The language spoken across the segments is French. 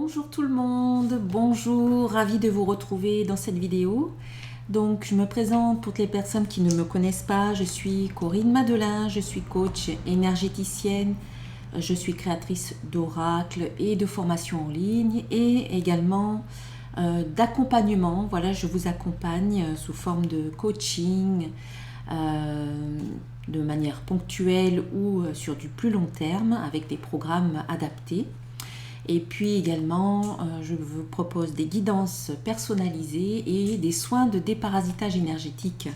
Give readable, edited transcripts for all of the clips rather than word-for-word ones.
Bonjour tout le monde, bonjour, ravi de vous retrouver dans cette vidéo. Donc je me présente pour les personnes qui ne me connaissent pas, je suis Corinne Madelin, je suis coach énergéticienne, je suis créatrice d'oracles et de formations en ligne et également d'accompagnement. Voilà, je vous accompagne sous forme de coaching, de manière ponctuelle ou sur du plus long terme avec des programmes adaptés. Et puis également, je vous propose des guidances personnalisées et des soins de déparasitage énergétique.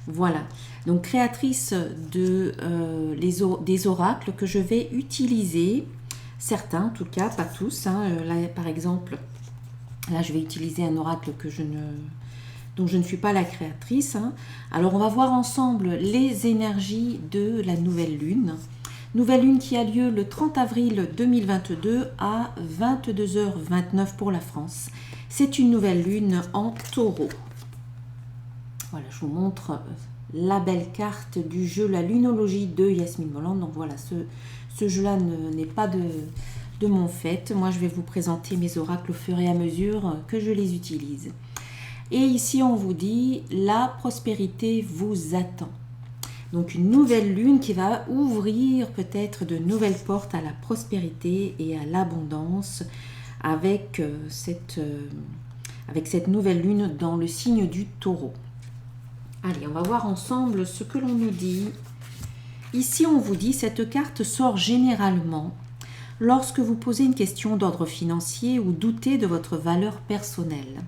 Voilà, donc créatrice des oracles que je vais utiliser, certains en tout cas, pas tous. Là, par exemple, là je vais utiliser un oracle dont je ne suis pas la créatrice. Alors on va voir ensemble les énergies de la nouvelle lune. Nouvelle lune qui a lieu le 30 avril 2022 à 22h29 pour la France. C'est une nouvelle lune en taureau. Voilà, je vous montre la belle carte du jeu, la lunologie de Yasmine Moland. Donc voilà, ce jeu-là n'est pas de mon fait. Moi, je vais vous présenter mes oracles au fur et à mesure que je les utilise. Et ici, on vous dit, la prospérité vous attend. Donc une nouvelle lune qui va ouvrir peut-être de nouvelles portes à la prospérité et à l'abondance avec cette nouvelle lune dans le signe du taureau. Allez, on va voir ensemble ce que l'on nous dit. Ici, on vous dit, cette carte sort généralement lorsque vous posez une question d'ordre financier ou doutez de votre valeur personnelle.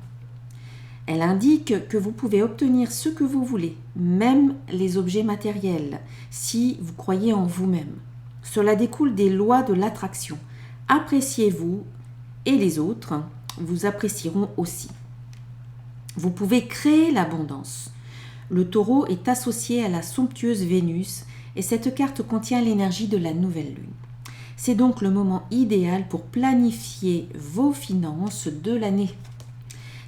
Elle indique que vous pouvez obtenir ce que vous voulez, même les objets matériels, si vous croyez en vous-même. Cela découle des lois de l'attraction. Appréciez-vous et les autres vous apprécieront aussi. Vous pouvez créer l'abondance. Le taureau est associé à la somptueuse Vénus et cette carte contient l'énergie de la nouvelle lune. C'est donc le moment idéal pour planifier vos finances de l'année.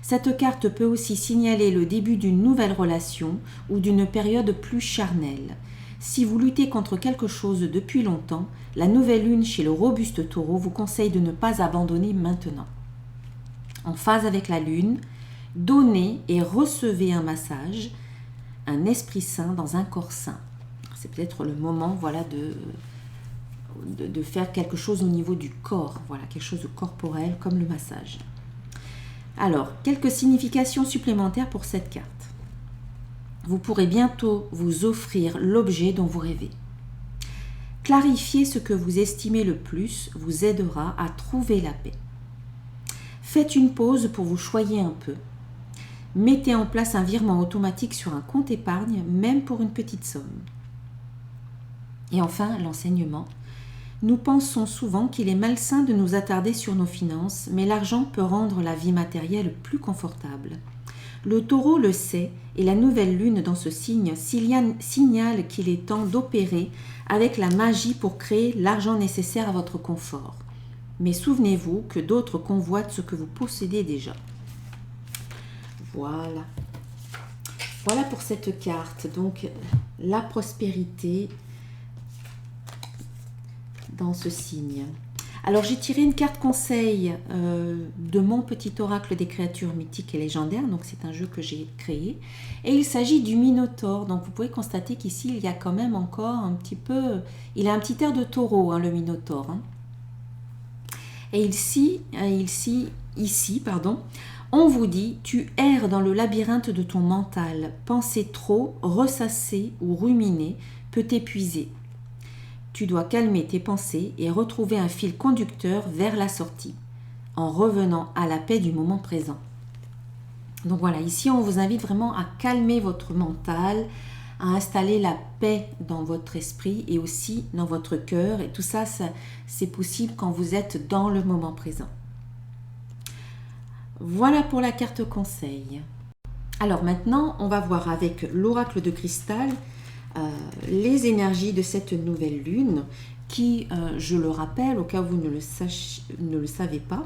Cette carte peut aussi signaler le début d'une nouvelle relation ou d'une période plus charnelle. Si vous luttez contre quelque chose depuis longtemps, la nouvelle lune chez le robuste taureau vous conseille de ne pas abandonner maintenant. En phase avec la lune, donnez et recevez un massage, un esprit sain dans un corps sain. C'est peut-être le moment de faire quelque chose au niveau du corps, voilà, quelque chose de corporel comme le massage. Alors, quelques significations supplémentaires pour cette carte. Vous pourrez bientôt vous offrir l'objet dont vous rêvez. Clarifier ce que vous estimez le plus vous aidera à trouver la paix. Faites une pause pour vous choyer un peu. Mettez en place un virement automatique sur un compte épargne, même pour une petite somme. Et enfin, l'enseignement. Nous pensons souvent qu'il est malsain de nous attarder sur nos finances, mais l'argent peut rendre la vie matérielle plus confortable. Le taureau le sait et la nouvelle lune dans ce signe signale qu'il est temps d'opérer avec la magie pour créer l'argent nécessaire à votre confort. Mais souvenez-vous que d'autres convoitent ce que vous possédez déjà. Voilà. Voilà pour cette carte. Donc, la prospérité dans ce signe. Alors j'ai tiré une carte conseil de mon petit oracle des créatures mythiques et légendaires, donc c'est un jeu que j'ai créé, et il s'agit du Minotaure. Donc vous pouvez constater qu'ici il y a quand même encore un petit peu, il a un petit air de taureau, le Minotaure. Et ici, on vous dit, tu erres dans le labyrinthe de ton mental, penser trop, ressasser ou ruminer peut t'épuiser. Tu dois calmer tes pensées et retrouver un fil conducteur vers la sortie, en revenant à la paix du moment présent. Donc voilà, ici on vous invite vraiment à calmer votre mental, à installer la paix dans votre esprit et aussi dans votre cœur. Et tout ça, c'est possible quand vous êtes dans le moment présent. Voilà pour la carte conseil. Alors maintenant, on va voir avec l'oracle de cristal les énergies de cette nouvelle lune qui, je le rappelle, au cas où vous ne le savez pas,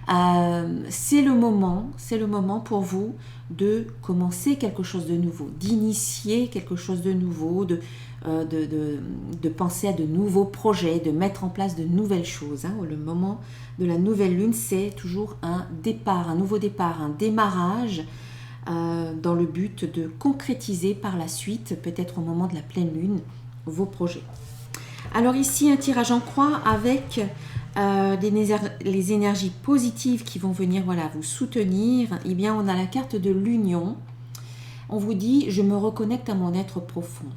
c'est le moment pour vous de commencer quelque chose de nouveau, d'initier quelque chose de nouveau, de penser à de nouveaux projets, de mettre en place de nouvelles choses. Le moment de la nouvelle lune, c'est toujours un départ, un nouveau départ, un démarrage dans le but de concrétiser par la suite, peut-être au moment de la pleine lune, vos projets. Alors ici, un tirage en croix avec les énergies positives qui vont venir vous soutenir. Eh bien, on a la carte de l'union. On vous dit, je me reconnecte à mon être profond.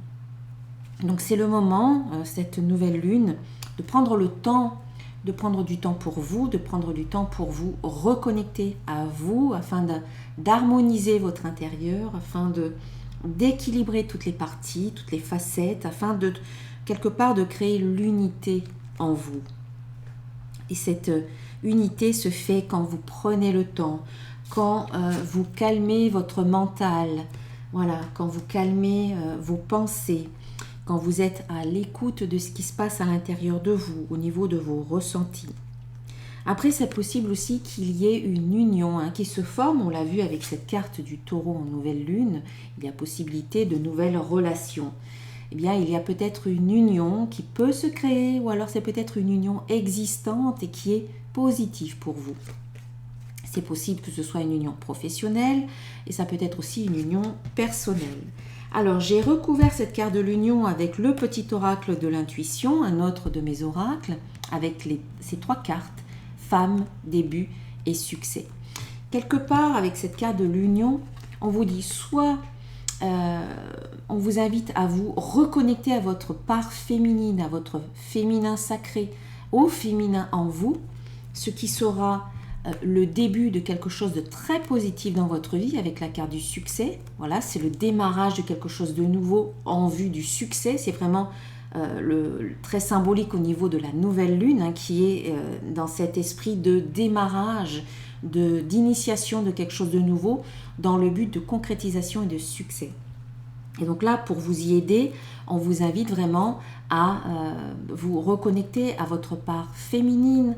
Donc c'est le moment, cette nouvelle lune, de prendre le temps, de prendre du temps pour vous, de prendre du temps pour vous reconnecter à vous, afin d'harmoniser votre intérieur, afin d'équilibrer toutes les parties, toutes les facettes, afin de, quelque part, de créer l'unité en vous. Et cette unité se fait quand vous prenez le temps, quand vous calmez votre mental, quand vous calmez vos pensées, quand vous êtes à l'écoute de ce qui se passe à l'intérieur de vous, au niveau de vos ressentis. Après, c'est possible aussi qu'il y ait une union qui se forme, on l'a vu avec cette carte du taureau en nouvelle lune, il y a possibilité de nouvelles relations. Eh bien, il y a peut-être une union qui peut se créer, ou alors c'est peut-être une union existante et qui est positive pour vous. C'est possible que ce soit une union professionnelle et ça peut être aussi une union personnelle. Alors, j'ai recouvert cette carte de l'union avec le petit oracle de l'intuition, un autre de mes oracles, avec ces 3 cartes, femme, début et succès. Quelque part, avec cette carte de l'union, on vous dit soit on vous invite à vous reconnecter à votre part féminine, à votre féminin sacré, au féminin en vous, ce qui sera le début de quelque chose de très positif dans votre vie avec la carte du succès. Voilà, c'est le démarrage de quelque chose de nouveau en vue du succès. C'est vraiment très symbolique au niveau de la nouvelle lune qui est dans cet esprit de démarrage, d'initiation de quelque chose de nouveau dans le but de concrétisation et de succès. Et donc là, pour vous y aider, on vous invite vraiment à vous reconnecter à votre part féminine,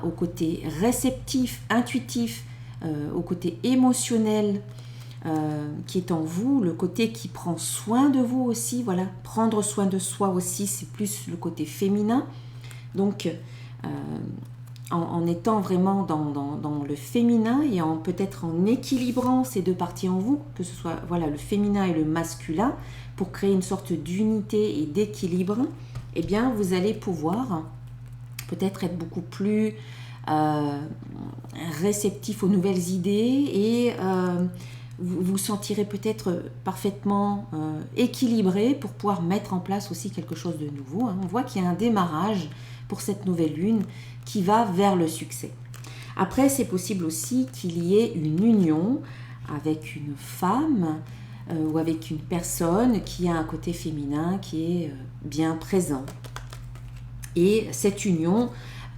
au côté réceptif, intuitif, au côté émotionnel qui est en vous, le côté qui prend soin de vous aussi. Voilà, prendre soin de soi aussi, c'est plus le côté féminin. Donc, en étant vraiment dans le féminin et peut-être en équilibrant ces 2 parties en vous, que ce soit le féminin et le masculin, pour créer une sorte d'unité et d'équilibre, eh bien, vous allez pouvoir peut-être être beaucoup plus réceptif aux nouvelles idées et vous vous sentirez peut-être parfaitement équilibré pour pouvoir mettre en place aussi quelque chose de nouveau. On voit qu'il y a un démarrage pour cette nouvelle lune qui va vers le succès. Après, c'est possible aussi qu'il y ait une union avec une femme ou avec une personne qui a un côté féminin qui est bien présent. Et cette union,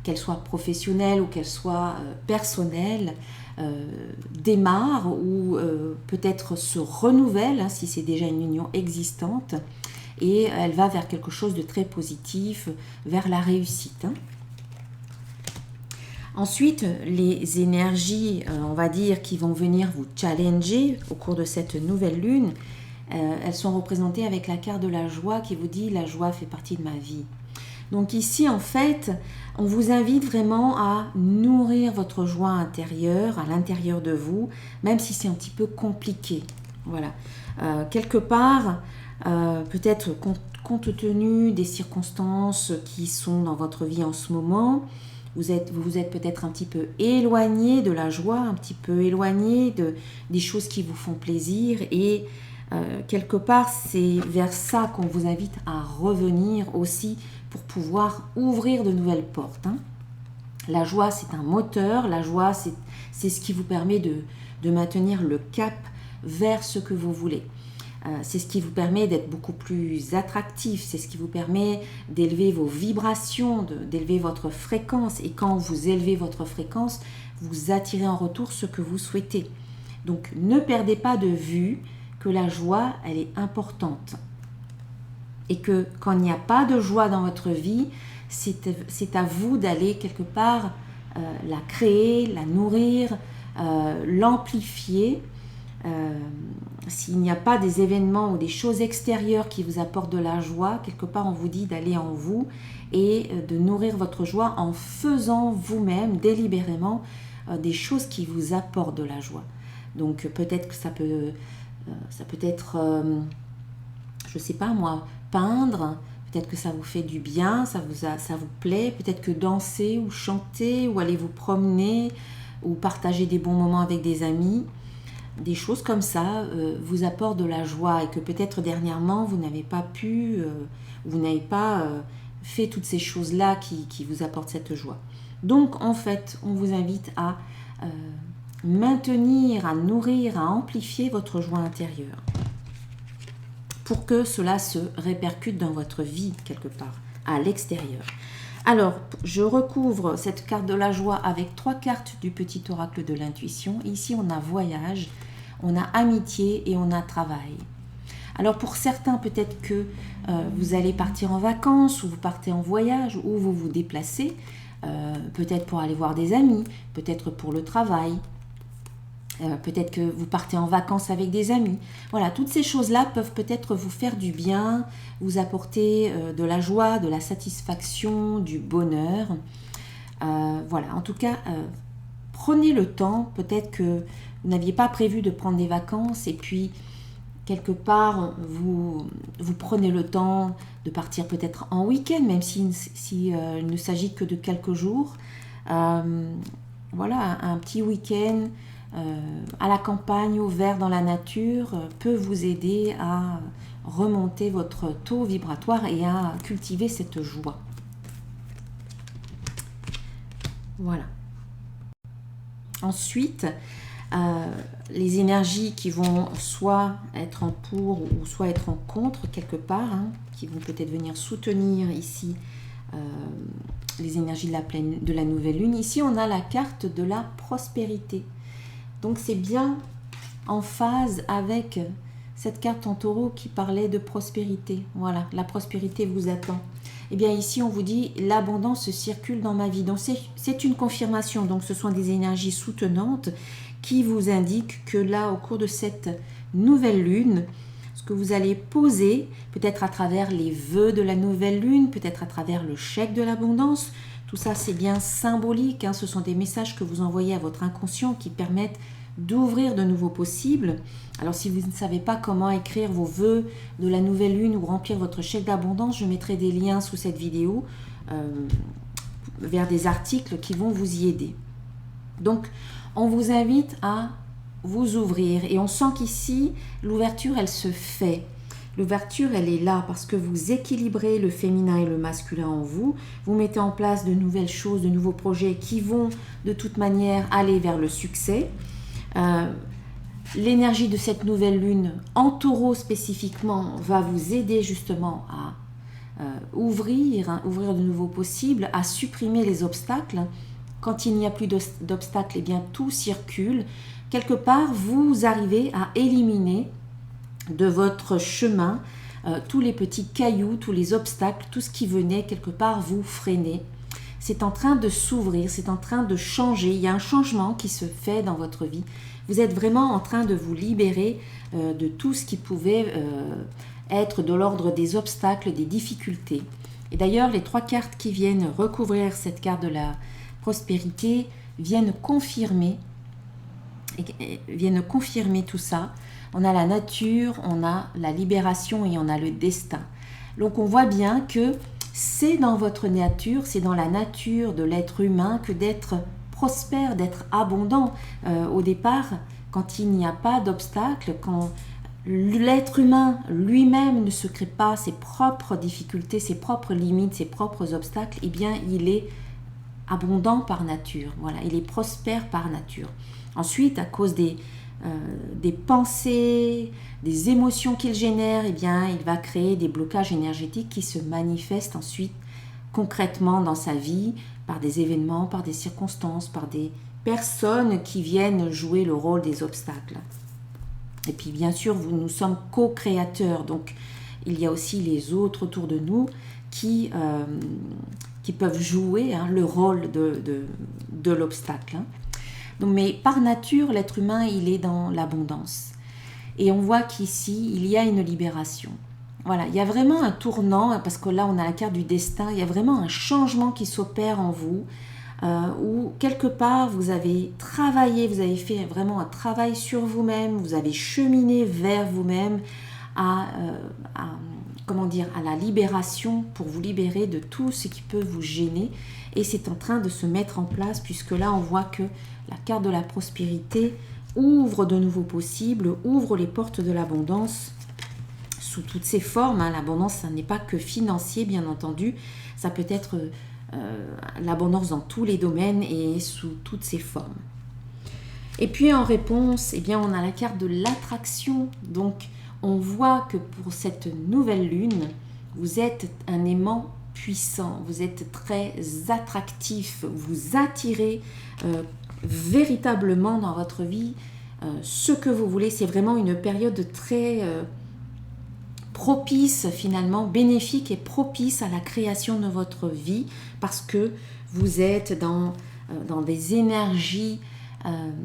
qu'elle soit professionnelle ou qu'elle soit personnelle, démarre ou peut-être se renouvelle, si c'est déjà une union existante, et elle va vers quelque chose de très positif, vers la réussite. Ensuite, les énergies, on va dire, qui vont venir vous challenger au cours de cette nouvelle lune, elles sont représentées avec la carte de la joie qui vous dit « la joie fait partie de ma vie ». Donc ici, en fait, on vous invite vraiment à nourrir votre joie intérieure, à l'intérieur de vous, même si c'est un petit peu compliqué. Voilà. Quelque part, peut-être compte tenu des circonstances qui sont dans votre vie en ce moment, vous vous êtes peut-être un petit peu éloigné de la joie, un petit peu éloigné des choses qui vous font plaisir et quelque part, c'est vers ça qu'on vous invite à revenir aussi pour pouvoir ouvrir de nouvelles portes. La joie, c'est un moteur. La joie, c'est ce qui vous permet de maintenir le cap vers ce que vous voulez. C'est ce qui vous permet d'être beaucoup plus attractif. C'est ce qui vous permet d'élever vos vibrations, d'élever votre fréquence. Et quand vous élevez votre fréquence, vous attirez en retour ce que vous souhaitez. Donc, ne perdez pas de vue que la joie, elle est importante. Et que quand il n'y a pas de joie dans votre vie, c'est à vous d'aller quelque part la créer, la nourrir, l'amplifier. S'il n'y a pas des événements ou des choses extérieures qui vous apportent de la joie, quelque part on vous dit d'aller en vous et de nourrir votre joie en faisant vous-même délibérément des choses qui vous apportent de la joie. Donc peut-être que ça peut être, je sais pas moi, peindre, peut-être que ça vous fait du bien, ça vous plaît, peut-être que danser ou chanter ou aller vous promener ou partager des bons moments avec des amis. Des choses comme ça vous apportent de la joie et que peut-être dernièrement vous n'avez pas pu, vous n'avez pas fait toutes ces choses-là qui vous apportent cette joie. Donc en fait, on vous invite à maintenir, à nourrir, à amplifier votre joie intérieure pour que cela se répercute dans votre vie quelque part, à l'extérieur. Alors, je recouvre cette carte de la joie avec 3 cartes du petit oracle de l'intuition. Ici, on a voyage, on a amitié et on a travail. Alors, pour certains, peut-être que vous allez partir en vacances ou vous partez en voyage ou vous vous déplacez, peut-être pour aller voir des amis, peut-être pour le travail. Peut-être que vous partez en vacances avec des amis. Voilà, toutes ces choses-là peuvent peut-être vous faire du bien, vous apporter de la joie, de la satisfaction, du bonheur. Voilà, en tout cas, prenez le temps. Peut-être que vous n'aviez pas prévu de prendre des vacances et puis quelque part, vous prenez le temps de partir peut-être en week-end, même si il ne s'agit que de quelques jours. Voilà, un petit week-end à la campagne, au vert, dans la nature, peut vous aider à remonter votre taux vibratoire et à cultiver cette joie. Voilà. Ensuite, les énergies qui vont soit être en pour ou soit être en contre quelque part, qui vont peut-être venir soutenir ici les énergies de la nouvelle lune. Ici, on a la carte de la prospérité. Donc c'est bien en phase avec cette carte en taureau qui parlait de prospérité. Voilà, la prospérité vous attend. Et bien ici on vous dit l'abondance circule dans ma vie. Donc c'est une confirmation. Donc ce sont des énergies soutenantes qui vous indiquent que là au cours de cette nouvelle lune, ce que vous allez poser, peut-être à travers les vœux de la nouvelle lune, peut-être à travers le chèque de l'abondance, tout ça, c'est bien symbolique. Ce sont des messages que vous envoyez à votre inconscient qui permettent d'ouvrir de nouveaux possibles. Alors, si vous ne savez pas comment écrire vos vœux de la nouvelle lune ou remplir votre chèque d'abondance, je mettrai des liens sous cette vidéo vers des articles qui vont vous y aider. Donc, on vous invite à vous ouvrir. Et on sent qu'ici, l'ouverture, elle se fait. L'ouverture, elle est là parce que vous équilibrez le féminin et le masculin en vous. Vous mettez en place de nouvelles choses, de nouveaux projets qui vont de toute manière aller vers le succès. L'énergie de cette nouvelle lune, en taureau spécifiquement, va vous aider justement à ouvrir de nouveaux possibles, à supprimer les obstacles. Quand il n'y a plus d'obstacles, eh bien tout circule. Quelque part, vous arrivez à éliminer de votre chemin tous les petits cailloux, tous les obstacles, tout ce qui venait quelque part vous freiner. C'est en train de s'ouvrir, c'est en train de changer. Il y a un changement qui se fait dans votre vie. Vous êtes vraiment en train de vous libérer de tout ce qui pouvait être de l'ordre des obstacles, des difficultés. Et d'ailleurs, les 3 cartes qui viennent recouvrir cette carte de la prospérité viennent confirmer tout ça. On a la nature, on a la libération et on a le destin. Donc on voit bien que c'est dans votre nature, c'est dans la nature de l'être humain que d'être prospère, d'être abondant. Au départ, quand il n'y a pas d'obstacle, quand l'être humain lui-même ne se crée pas ses propres difficultés, ses propres limites, ses propres obstacles, eh bien il est abondant par nature. Voilà, il est prospère par nature. Ensuite, à cause des pensées, des émotions qu'il génère, eh bien, il va créer des blocages énergétiques qui se manifestent ensuite concrètement dans sa vie, par des événements, par des circonstances, par des personnes qui viennent jouer le rôle des obstacles. Et puis bien sûr, nous sommes co-créateurs, donc il y a aussi les autres autour de nous qui qui peuvent jouer le rôle de l'obstacle. Donc, mais par nature, l'être humain, il est dans l'abondance. Et on voit qu'ici, il y a une libération. Voilà, il y a vraiment un tournant, parce que là, on a la carte du destin, il y a vraiment un changement qui s'opère en vous, où quelque part, vous avez travaillé, vous avez fait vraiment un travail sur vous-même, vous avez cheminé vers vous-même comment dire, à la libération, pour vous libérer de tout ce qui peut vous gêner. Et c'est en train de se mettre en place, puisque là, on voit que la carte de la prospérité ouvre de nouveaux possibles, ouvre les portes de l'abondance sous toutes ses formes. L'abondance, ça n'est pas que financier, bien entendu. Ça peut être l'abondance dans tous les domaines et sous toutes ses formes. Et puis en réponse, eh bien, on a la carte de l'attraction. Donc, on voit que pour cette nouvelle lune, vous êtes un aimant puissant, vous êtes très attractif, vous attirez véritablement dans votre vie ce que vous voulez. C'est vraiment une période très propice, finalement bénéfique et propice à la création de votre vie, parce que vous êtes dans des énergies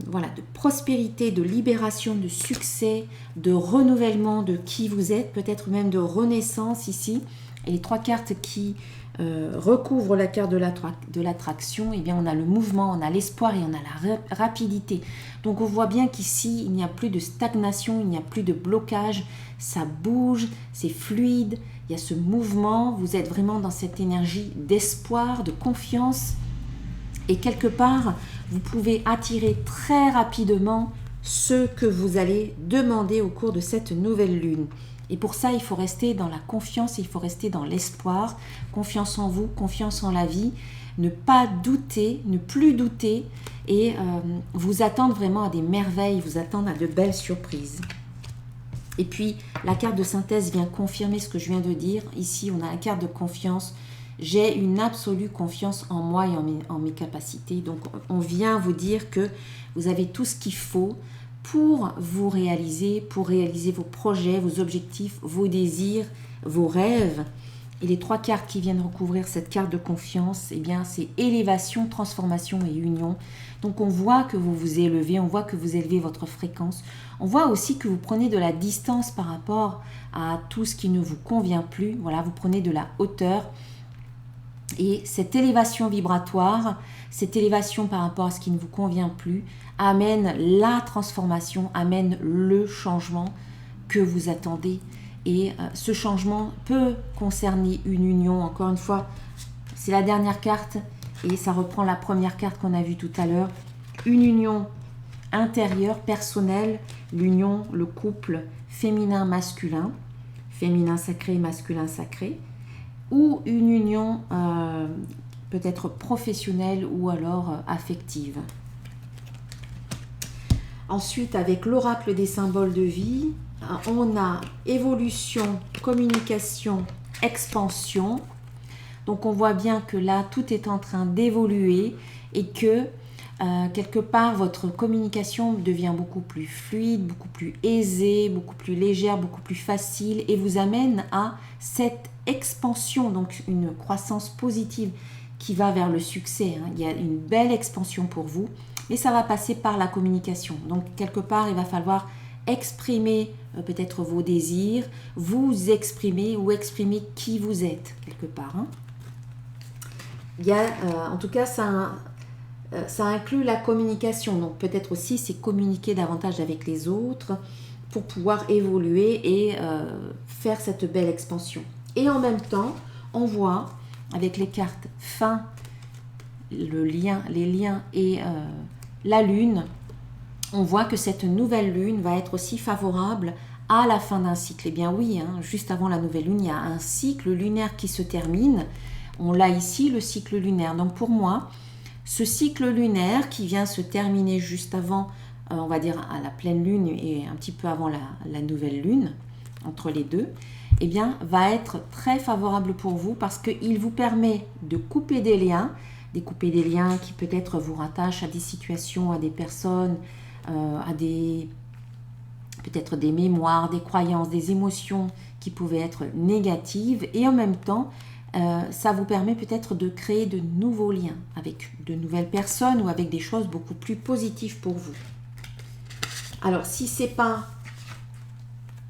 voilà, de prospérité, de libération, de succès, de renouvellement de qui vous êtes, peut-être même de renaissance ici. Et les trois cartes qui recouvre la carte de l'attraction, eh bien on a le mouvement, on a l'espoir et on a la rapidité. Donc on voit bien qu'ici, il n'y a plus de stagnation, il n'y a plus de blocage, ça bouge, c'est fluide, il y a ce mouvement, vous êtes vraiment dans cette énergie d'espoir, de confiance. Et quelque part, vous pouvez attirer très rapidement ce que vous allez demander au cours de cette nouvelle lune. Et pour ça, il faut rester dans la confiance, il faut rester dans l'espoir, confiance en vous, confiance en la vie, ne pas douter, ne plus douter et vous attendre vraiment à des merveilles, vous attendre à de belles surprises. Et puis, la carte de synthèse vient confirmer ce que je viens de dire. Ici, on a la carte de confiance. J'ai une absolue confiance en moi et en mes capacités. Donc, on vient vous dire que vous avez tout ce qu'il faut pour vous réaliser, pour réaliser vos projets, vos objectifs, vos désirs, vos rêves. Et les trois cartes qui viennent recouvrir cette carte de confiance, eh bien, c'est élévation, transformation et union. Donc, on voit que vous vous élevez, on voit que vous élevez votre fréquence. On voit aussi que vous prenez de la distance par rapport à tout ce qui ne vous convient plus. Voilà, vous prenez de la hauteur. Et cette élévation vibratoire, cette élévation par rapport à ce qui ne vous convient plus, amène la transformation, amène le changement que vous attendez. Et ce changement peut concerner une union. Encore une fois, c'est la dernière carte et ça reprend la première carte qu'on a vue tout à l'heure. Une union intérieure, personnelle, l'union, le couple féminin-masculin, féminin sacré, masculin sacré, ou une union peut-être professionnelle ou alors affective. Ensuite, avec l'oracle des symboles de vie, on a évolution, communication, expansion. Donc on voit bien que là, tout est en train d'évoluer et que quelque part, votre communication devient beaucoup plus fluide, beaucoup plus aisée, beaucoup plus légère, beaucoup plus facile et vous amène à cette expansion, donc une croissance positive qui va vers le succès. Il y a une belle expansion pour vous, mais ça va passer par la communication. Donc quelque part, il va falloir exprimer peut-être vos désirs, vous exprimer ou exprimer qui vous êtes quelque part. Il y a, en tout cas, ça inclut la communication. Donc peut-être aussi, c'est communiquer davantage avec les autres pour pouvoir évoluer et faire cette belle expansion. Et en même temps, on voit avec les cartes fin, les liens et la lune, on voit que cette nouvelle lune va être aussi favorable à la fin d'un cycle. Eh bien oui, juste avant la nouvelle lune, il y a un cycle lunaire qui se termine. On l'a ici, le cycle lunaire. Donc pour moi, ce cycle lunaire qui vient se terminer juste avant, on va dire à la pleine lune et un petit peu avant la nouvelle lune, entre les deux, eh bien, va être très favorable pour vous parce qu'il vous permet de couper des liens qui peut-être vous rattachent à des situations, à des personnes, à peut-être des mémoires, des croyances, des émotions qui pouvaient être négatives et en même temps ça vous permet peut-être de créer de nouveaux liens avec de nouvelles personnes ou avec des choses beaucoup plus positives pour vous. Alors, si ce n'est pas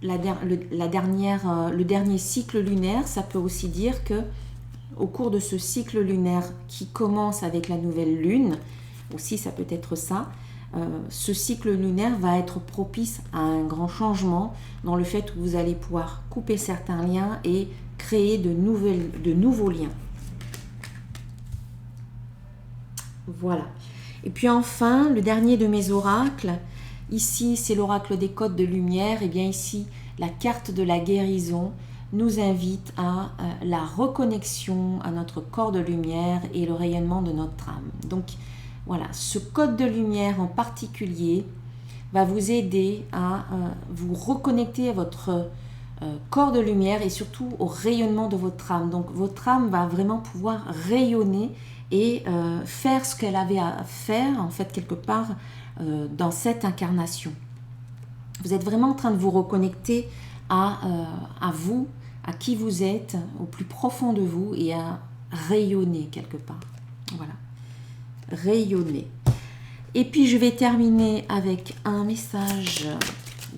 le dernier cycle lunaire, ça peut aussi dire que au cours de ce cycle lunaire qui commence avec la nouvelle lune, aussi ça peut être ça, ce cycle lunaire va être propice à un grand changement dans le fait où vous allez pouvoir couper certains liens et créer de nouveaux liens. Voilà. Et puis enfin, le dernier de mes oracles, ici c'est l'oracle des codes de lumière, et bien ici la carte de la guérison nous invite à la reconnexion à notre corps de lumière et le rayonnement de notre âme. Donc voilà, ce code de lumière en particulier va vous aider à vous reconnecter à votre corps de lumière et surtout au rayonnement de votre âme. Donc votre âme va vraiment pouvoir rayonner et faire ce qu'elle avait à faire en fait quelque part dans cette incarnation. Vous êtes vraiment en train de vous reconnecter à vous, à qui vous êtes, au plus profond de vous et à rayonner quelque part. Voilà, rayonner. Et puis je vais terminer avec un message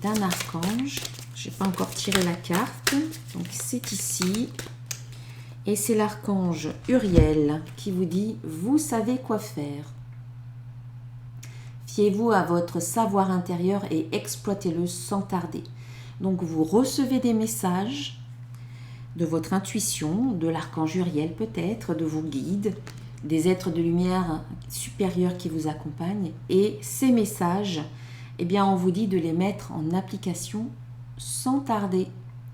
d'un archange. Je n'ai pas encore tiré la carte, donc c'est ici. Et c'est l'archange Uriel qui vous dit « Vous savez quoi faire ». Fiez-vous à votre savoir intérieur et exploitez-le sans tarder. Donc vous recevez des messages de votre intuition, de l'archange Uriel peut-être, de vos guides, des êtres de lumière supérieurs qui vous accompagnent. Et ces messages, eh bien, on vous dit de les mettre en application sans tarder.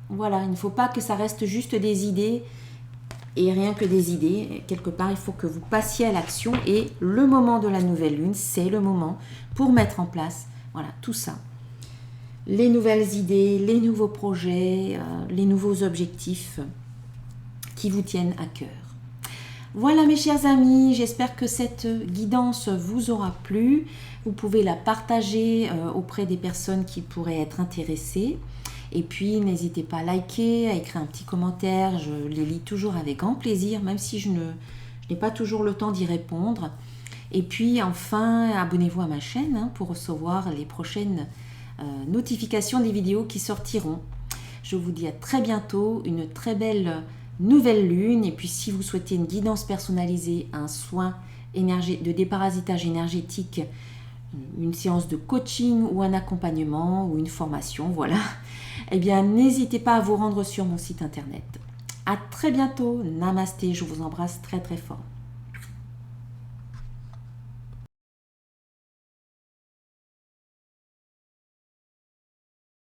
Voilà, il ne faut pas que ça reste juste des idées et rien que des idées. Quelque part, il faut que vous passiez à l'action et le moment de la nouvelle lune, c'est le moment pour mettre en place, voilà, tout ça. Les nouvelles idées, les nouveaux projets, les nouveaux objectifs qui vous tiennent à cœur. Voilà mes chers amis, j'espère que cette guidance vous aura plu. Vous pouvez la partager auprès des personnes qui pourraient être intéressées. Et puis n'hésitez pas à liker, à écrire un petit commentaire, je les lis toujours avec grand plaisir, même si je n'ai pas toujours le temps d'y répondre. Et puis enfin, abonnez-vous à ma chaîne pour recevoir les prochaines notifications des vidéos qui sortiront. Je vous dis à très bientôt, une très belle nouvelle lune. Et puis si vous souhaitez une guidance personnalisée, un soin de déparasitage énergétique, une séance de coaching ou un accompagnement ou une formation, voilà, eh bien n'hésitez pas à vous rendre sur mon site internet. À très bientôt, namasté, je vous embrasse très très fort.